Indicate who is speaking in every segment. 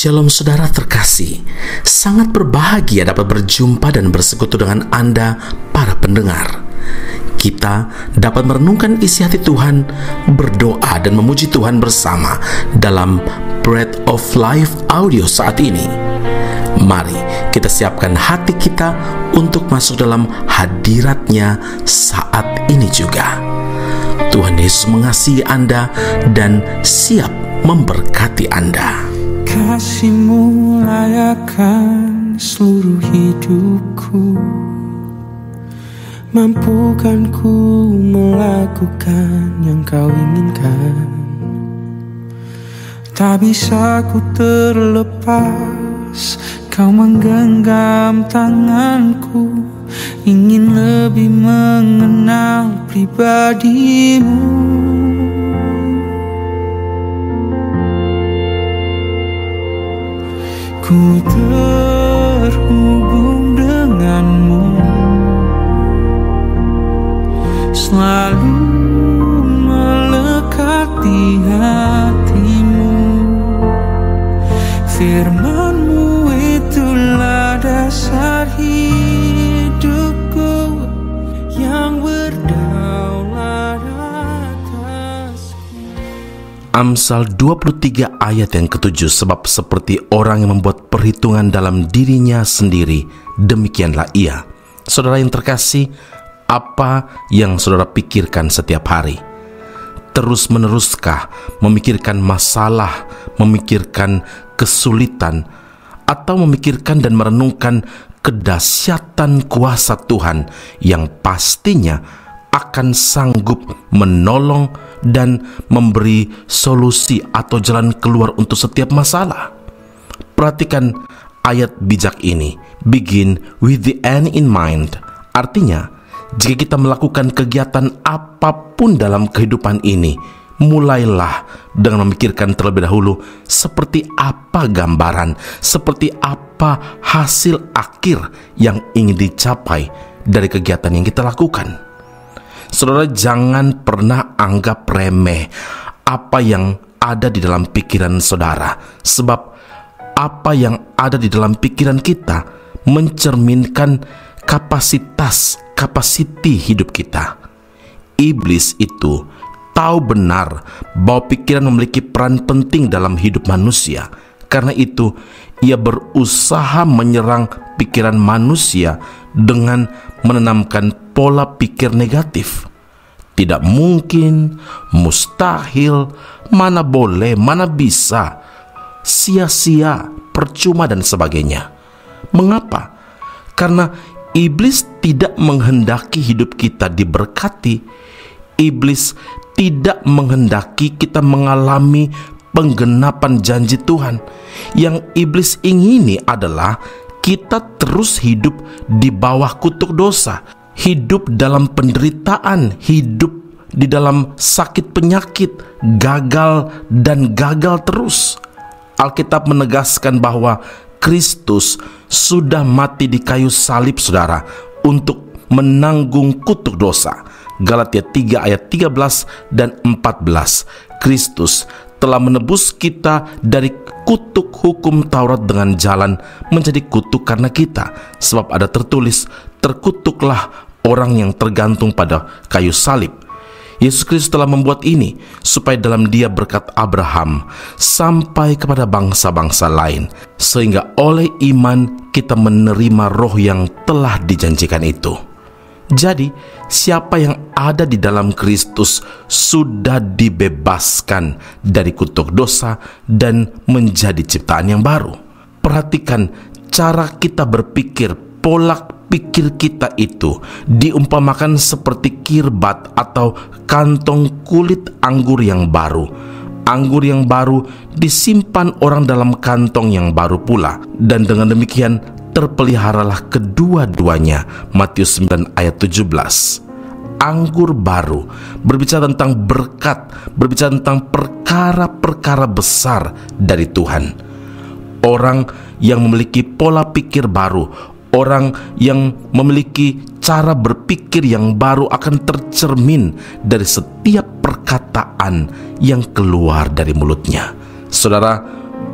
Speaker 1: Shalom saudara terkasih, sangat berbahagia dapat berjumpa dan bersekutu dengan Anda para pendengar. Kita dapat merenungkan isi hati Tuhan, berdoa dan memuji Tuhan bersama dalam Bread of Life audio saat ini. Mari kita siapkan hati kita untuk masuk dalam hadirat-Nya saat ini juga. Tuhan Yesus mengasihi Anda dan siap memberkati Anda.
Speaker 2: Kasih-Mu layakkan seluruh hidupku, mampukan ku melakukan yang Kau inginkan. Tak bisa ku terlepas, Kau menggenggam tanganku, ingin lebih mengenal pribadi-Mu. Ku terhubung denganmu, selalu melekat di hatimu. Firman-Mu itulah dasar hidupku yang berdaulat atasku.
Speaker 1: Amsal 23 ayat yang ke-7, sebab seperti orang yang membuat perhitungan dalam dirinya sendiri, demikianlah ia. Saudara yang terkasih, apa yang saudara pikirkan setiap hari? Terus-meneruskah memikirkan masalah, memikirkan kesulitan, atau memikirkan dan merenungkan kedahsyatan kuasa Tuhan yang pastinya akan sanggup menolong dan memberi solusi atau jalan keluar untuk setiap masalah? Perhatikan ayat bijak ini, begin with the end in mind. Artinya, jika kita melakukan kegiatan apapun dalam kehidupan ini, mulailah dengan memikirkan terlebih dahulu seperti apa gambaran, seperti apa hasil akhir yang ingin dicapai dari kegiatan yang kita lakukan. Saudara, jangan pernah anggap remeh apa yang ada di dalam pikiran saudara, sebab apa yang ada di dalam pikiran kita mencerminkan kapasiti hidup kita. Iblis itu tahu benar bahwa pikiran memiliki peran penting dalam hidup manusia. Karena itu, ia berusaha menyerang pikiran manusia dengan menanamkan pola pikir negatif. Tidak mungkin, mustahil, mana boleh, mana bisa, sia-sia, percuma dan sebagainya. Mengapa? Karena iblis tidak menghendaki hidup kita diberkati. Iblis tidak menghendaki kita mengalami penggenapan janji Tuhan. Yang iblis ingini adalah kita terus hidup di bawah kutuk dosa, hidup dalam penderitaan, hidup di dalam sakit penyakit, gagal dan gagal terus. Alkitab menegaskan bahwa Kristus sudah mati di kayu salib, saudara, untuk menanggung kutuk dosa. Galatia 3 ayat 13 dan 14. Kristus telah menebus kita dari kutuk hukum Taurat dengan jalan menjadi kutuk karena kita. Sebab ada tertulis, terkutuklah orang yang tergantung pada kayu salib. Yesus Kristus telah membuat ini supaya dalam Dia berkat Abraham sampai kepada bangsa-bangsa lain, sehingga oleh iman kita menerima roh yang telah dijanjikan itu. Jadi, siapa yang ada di dalam Kristus sudah dibebaskan dari kutuk dosa dan menjadi ciptaan yang baru. Perhatikan cara kita berpikir, pola pikir kita itu diumpamakan seperti kirbat atau kantong kulit anggur yang baru. Anggur yang baru disimpan orang dalam kantong yang baru pula, dan dengan demikian terpeliharalah kedua-duanya. Matius 9 ayat 17. Anggur baru berbicara tentang berkat, berbicara tentang perkara-perkara besar dari Tuhan. Orang yang memiliki pola pikir baru, orang yang memiliki cara berpikir yang baru akan tercermin dari setiap perkataan yang keluar dari mulutnya. Saudara,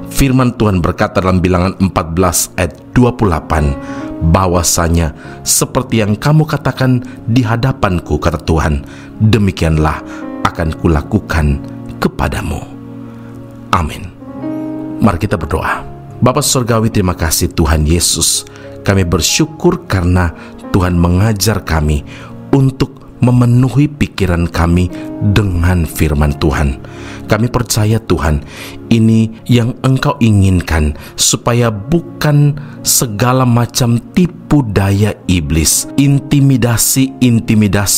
Speaker 1: Firman Tuhan berkata dalam Bilangan 14 ayat 28, bahwasanya seperti yang kamu katakan di hadapanku, kata Tuhan, demikianlah akan kulakukan kepadamu. Amin. Mari kita berdoa. Bapa Surgawi, terima kasih Tuhan Yesus. Kami bersyukur karena Tuhan mengajar kami untuk memenuhi pikiran kami dengan firman Tuhan. Kami percaya Tuhan, ini yang Engkau inginkan, supaya bukan segala macam tipu daya iblis, intimidasi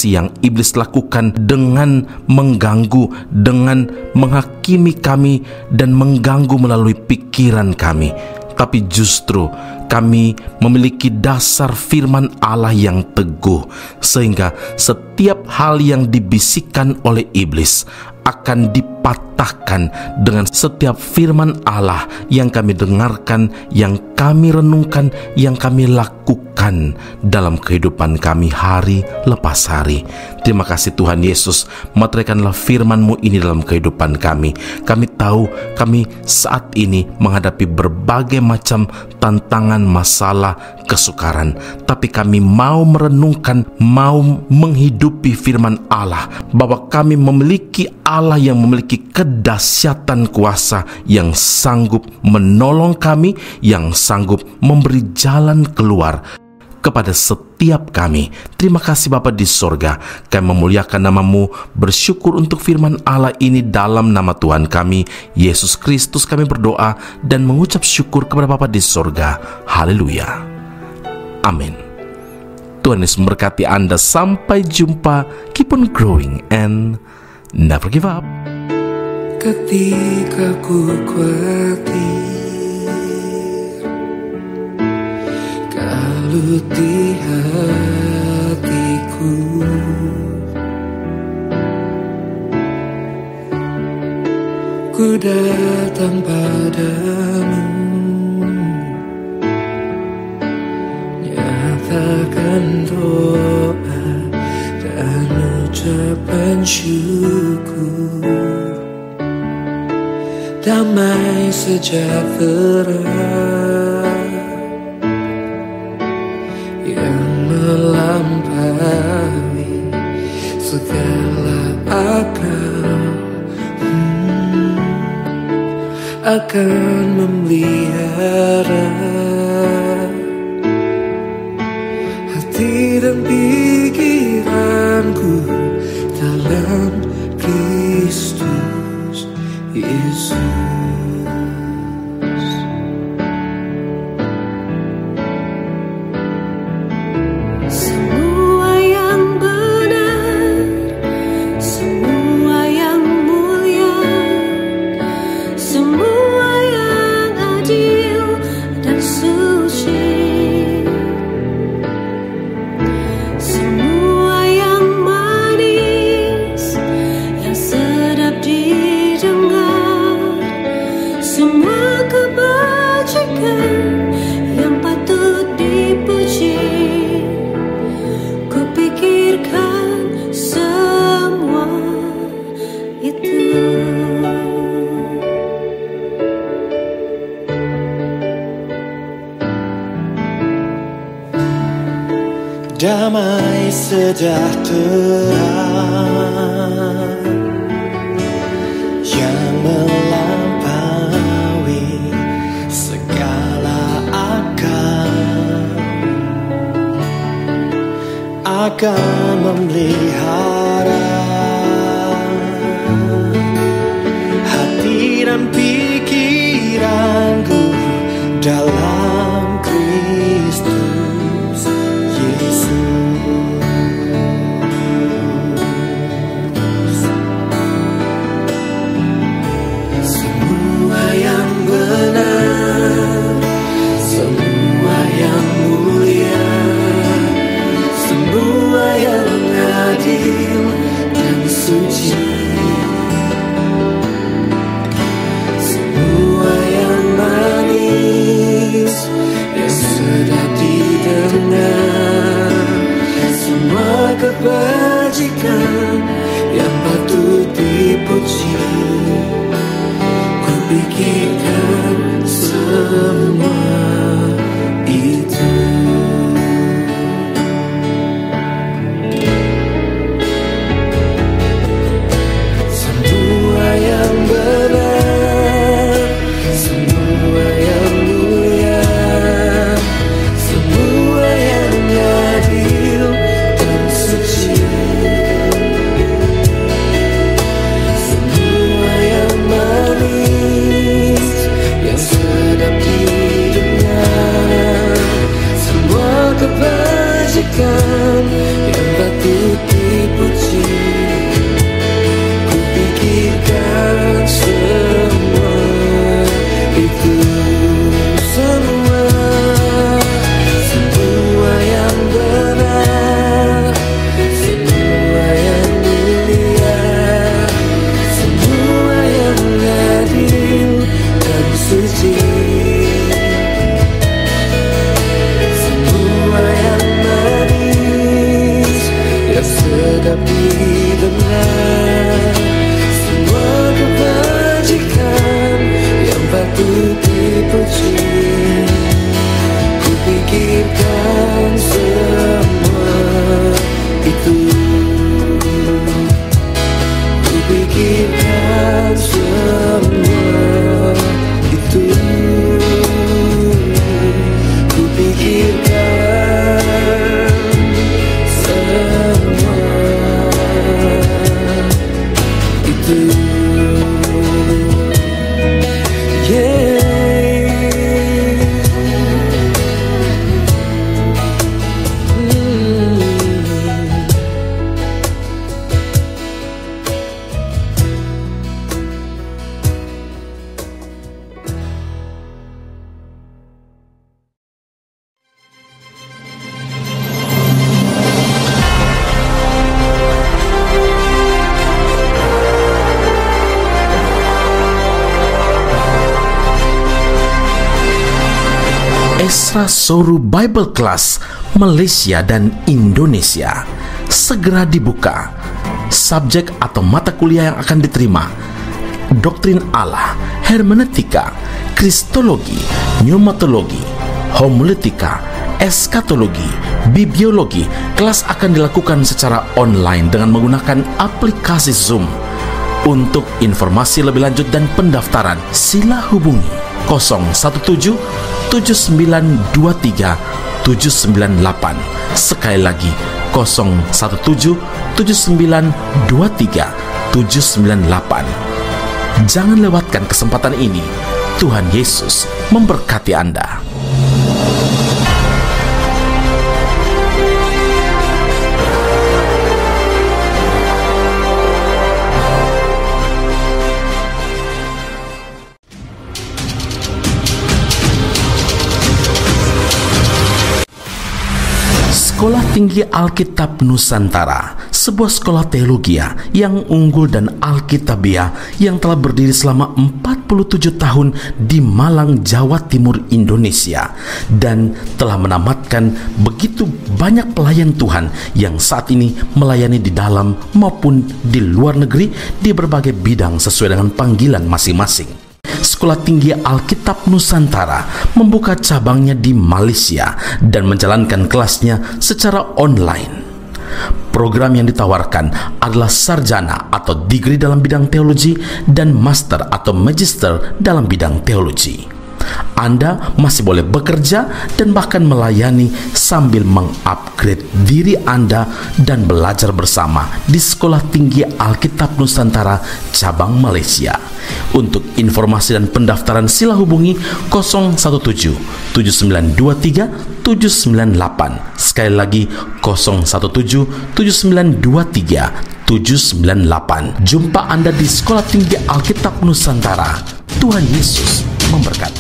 Speaker 1: yang iblis lakukan dengan mengganggu, dengan menghakimi kami dan mengganggu melalui pikiran kami, tapi justru kami memiliki dasar firman Allah yang teguh, sehingga setiap hal yang dibisikkan oleh iblis akan dipatahkan dengan setiap firman Allah yang kami dengarkan, yang kami renungkan, yang kami lakukan dalam kehidupan kami hari lepas hari. Terima kasih Tuhan Yesus, meteraikanlah firman-Mu ini dalam kehidupan kami. Kami tahu kami saat ini menghadapi berbagai macam tantangan, masalah, kesukaran, tapi kami mau merenungkan, mau menghidupi firman Allah, bahwa kami memiliki Allah yang memiliki kedahsyatan kuasa, yang sanggup menolong kami, yang sanggup memberi jalan keluar kepada setiap kami. Terima kasih Bapa di sorga, kami memuliakan nama-Mu, bersyukur untuk firman Allah ini dalam nama Tuhan kami, Yesus Kristus kami berdoa dan mengucap syukur kepada Bapa di sorga. Haleluya. Amin. Tuhan Yesus memberkati Anda. Sampai jumpa. Keep on growing and never give up.
Speaker 2: Ketika ku khawatir kalut di hatiku, ku datang padamu, nyatakan doa dan ucapan syukur. Damai sejahtera yang melampaui segala akal akan memelihara hati dan pikiranku dalam Kristus Yesus.
Speaker 3: Semua yang benar, semua yang mulia, semua yang adil dan suci, semua yang manis, yang sedap didengar, semua kebajikan yang patut dipuji, kupikirkan semua itu.
Speaker 2: Damai sejahtera yang melampaui segala akal akan memelihara hati dan pikiranku dalam Kristus Yesus. Semua yang benar, semua yang mulia, semua yang adil dan suci,
Speaker 1: Esra Soru Bible Class Malaysia dan Indonesia segera dibuka. Subjek atau mata kuliah yang akan diterima: Doktrin Allah, Hermeneutika, Kristologi, Pneumatologi, Homiletika, Eskatologi, Bibliologi. Kelas akan dilakukan secara online dengan menggunakan aplikasi Zoom. Untuk informasi lebih lanjut dan pendaftaran, sila hubungi 017 7923 798. Sekali lagi 017 7923 798. Jangan lewatkan kesempatan ini. Tuhan Yesus memberkati Anda. Sekolah Tinggi Alkitab Nusantara, sebuah sekolah teologi yang unggul dan alkitabiah yang telah berdiri selama 47 tahun di Malang, Jawa Timur, Indonesia, dan telah menamatkan begitu banyak pelayan Tuhan yang saat ini melayani di dalam maupun di luar negeri di berbagai bidang sesuai dengan panggilan masing-masing. Sekolah Tinggi Alkitab Nusantara membuka cabangnya di Malaysia dan menjalankan kelasnya secara online. Program yang ditawarkan adalah sarjana atau degree dalam bidang teologi dan master atau magister dalam bidang teologi. Anda masih boleh bekerja dan bahkan melayani sambil mengupgrade diri Anda dan belajar bersama di Sekolah Tinggi Alkitab Nusantara cabang Malaysia. Untuk informasi dan pendaftaran sila hubungi 017 7923 798. Sekali lagi 017 7923 798. Jumpa Anda di Sekolah Tinggi Alkitab Nusantara. Tuhan Yesus memberkati.